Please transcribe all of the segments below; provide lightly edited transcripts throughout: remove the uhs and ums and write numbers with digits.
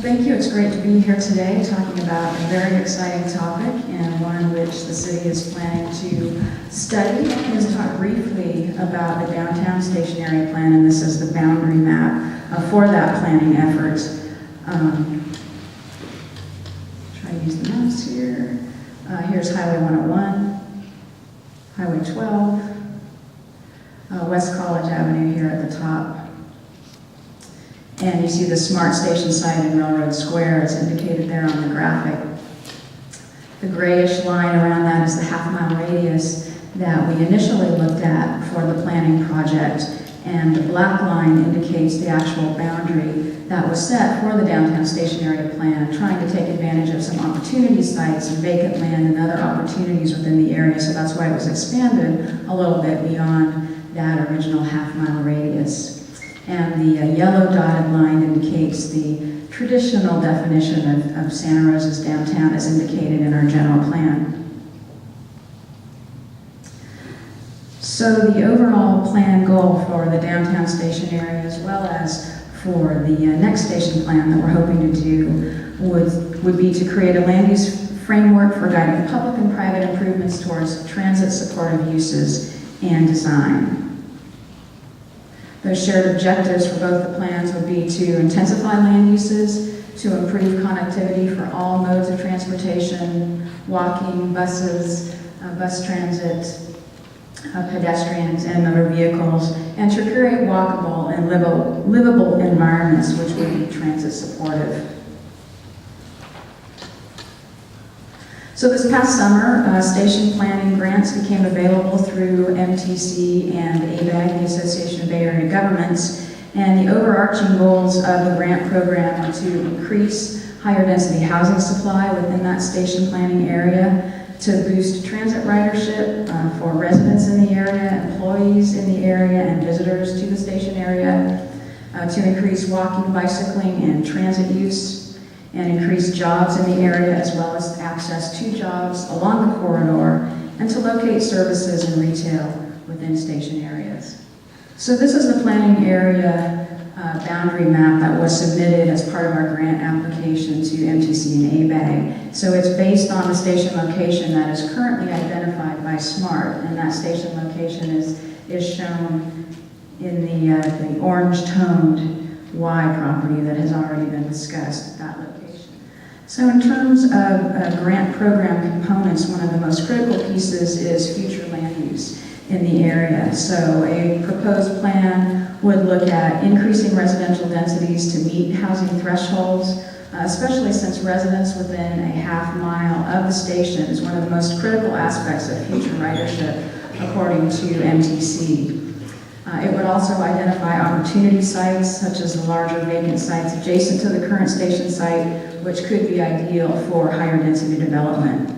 Thank you. It's great to be here today talking about a very exciting topic and one which the city is planning to study. I'm going to talk briefly about the downtown station area plan, and this is the boundary map for that planning effort. Try to use the mouse here. Here's Highway 101, Highway 12, West College Avenue here at the top. And you see the smart station site in Railroad Square. It's indicated there on the graphic. The grayish line around that is the half-mile radius that we initially looked at for the planning project. And the black line indicates the actual boundary that was set for the downtown station area plan, trying to take advantage of some opportunity sites and vacant land and other opportunities within the area. So that's why it was expanded a little bit beyond that original half-mile radius. And the yellow dotted line indicates the traditional definition of Santa Rosa's downtown as indicated in our general plan. So the overall plan goal for the downtown station area, as well as for the next station plan that we're hoping to do, would be to create a land use framework for guiding public and private improvements towards transit supportive uses and design. Those shared objectives for both the plans would be to intensify land uses, to improve connectivity for all modes of transportation, walking, buses, bus transit, pedestrians, and motor vehicles, and to create walkable and livable environments which would be transit supportive. So this past summer, station planning grants became available through MTC and ABAG, the Association of Bay Area Governments, and the overarching goals of the grant program are to increase higher density housing supply within that station planning area, to boost transit ridership for residents in the area, employees in the area, and visitors to the station area, to increase walking, bicycling, and transit use, and increase jobs in the area as well as access to jobs along the corridor, and to locate services and retail within station areas. So this is the planning area boundary map that was submitted as part of our grant application to MTC and ABAG. So it's based on the station location that is currently identified by SMART, and that station location is shown in the orange-toned Y property that has already been discussed, that location. So in terms of grant program components, one of the most critical pieces is future land use in the area. So a proposed plan would look at increasing residential densities to meet housing thresholds, especially since residents within a half mile of the station is one of the most critical aspects of future ridership, according to MTC. It would also identify opportunity sites, such as the larger vacant sites adjacent to the current station site, which could be ideal for higher density development.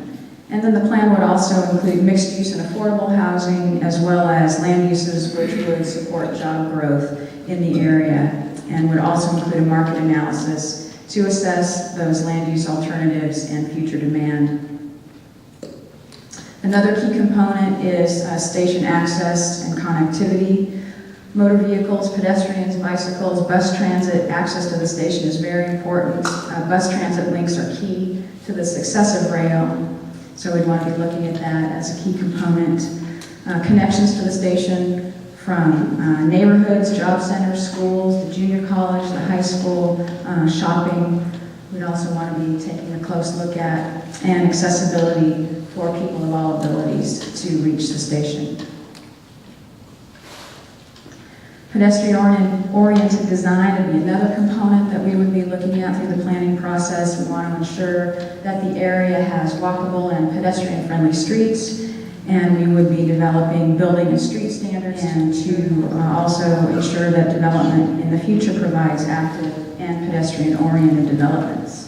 And then the plan would also include mixed use and affordable housing, as well as land uses which would support job growth in the area, and would also include a market analysis to assess those land use alternatives and future demand. Another key component is station access and connectivity. Motor vehicles, pedestrians, bicycles, bus transit, access to the station is very important. Bus transit links are key to the success of rail, so we'd want to be looking at that as a key component. Connections to the station from neighborhoods, job centers, schools, the junior college, the high school, shopping. We'd also want to be taking a close look at, and accessibility for people of all abilities to reach the station. Pedestrian-oriented design would be another component that we would be looking at through the planning process. We want to ensure that the area has walkable and pedestrian-friendly streets, and we would be developing building and street standards, and to also ensure that development in the future provides active and pedestrian-oriented developments.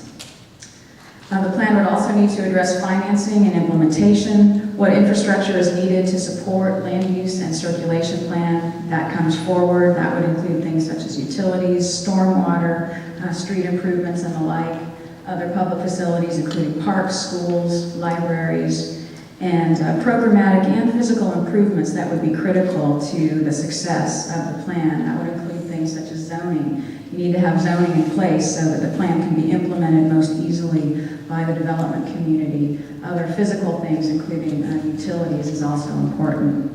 The plan would also need to address financing and implementation, what infrastructure is needed to support land use and circulation plan that comes forward. That would include things such as utilities, stormwater, street improvements and the like, other public facilities including parks, schools, libraries, and programmatic and physical improvements that would be critical to the success of the plan. That would include things things such as zoning. You need to have zoning in place so that the plan can be implemented most easily by the development community. Other physical things, including utilities, is also important.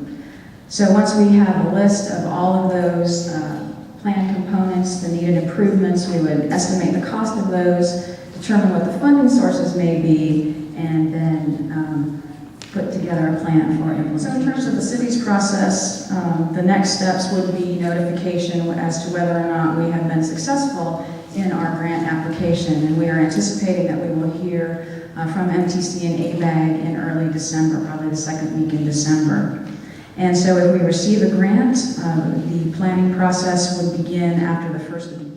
So once we have a list of all of those plan components, the needed improvements, we would estimate the cost of those, determine what the funding sources may be, and then put together a plan for implementation. So in terms of the city's process, the next steps would be notification as to whether or not we have been successful in our grant application, and we are anticipating that we will hear from MTC and ABAG in early December, probably the second week in December. And so if we receive a grant, the planning process would begin after the 1st of